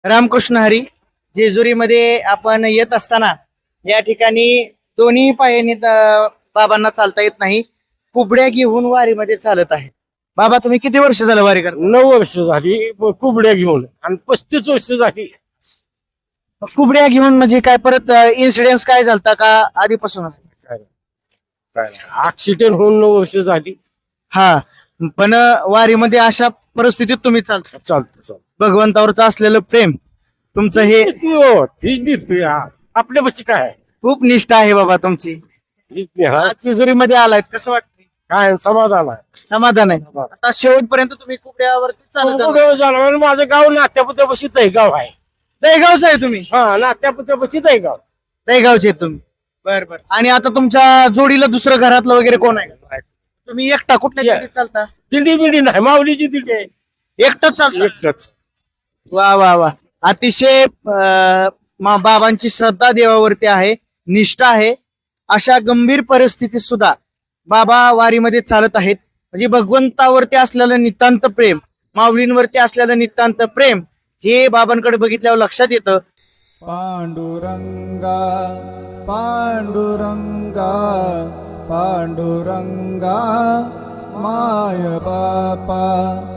रामकृष्ण हरी. जेजुरीमध्ये आपण येत असताना या ठिकाणी दोन्ही पायाने बाबांना चालता येत नाही. कुबड्या घेऊन वारीमध्ये चालत आहे. बाबा तुम्ही किती वर्ष झालं वारी करता? 9 वर्ष झाली कुबड्या घेऊन आणि 35 वर्ष झाली. कुबड्या घेऊन म्हणजे काय परत इन्सिडेन्स काय झालता का आधीपासूनच? ऍक्सिडेंट होऊन 9 वर्ष झाली. हा, पण वारीमध्ये अशा परिस्थितीत तुम्ही चालता. चालतं भगवंतावरचं असलेलं प्रेम तुमचं हे आपल्यापाशी काय आहे? खूप निष्ठा आहे बाबा तुमची. हीच नेहा. आज जेजुरीमध्ये आलायत, कसं वाटतंय? काय समाधान आहे. समाधान आहे. आता शेवटपर्यंत तुम्ही कुबड्यावरती चालत आलात. कुबड्यावर झालं. माझं गाव नात्यापुत्यापाशी दहीगाव आहे. दहीगावचं आहे तुम्ही? हा, नात्यापुत्यापाशी दहीगाव. दहीगावचे आहेत तुम्ही? बर बर. आणि आता तुमच्या जोडीला दुसरं घरातलं वगैरे कोण आहे का? तुम्ही एकटा कुठल्या या. दिंडीत चालता? दिंडी बिंडी नाही, माऊलीची दिंडी आहे. एकटंच चालता? एकटंच. वा वा वा. अतिशय बाबांची श्रद्धा देवावरती आहे, निष्ठा आहे. अशा गंभीर परिस्थितीत सुद्धा बाबा वारीमध्ये चालत आहेत. म्हणजे भगवंतावरती असलेलं नितांत प्रेम, माऊलींवरती असलेलं नितांत प्रेम हे बाबांकडे बघितल्यावर लक्षात येतं. पांडुरंगा पांडुरंगा पांडुरंगा माय बापा.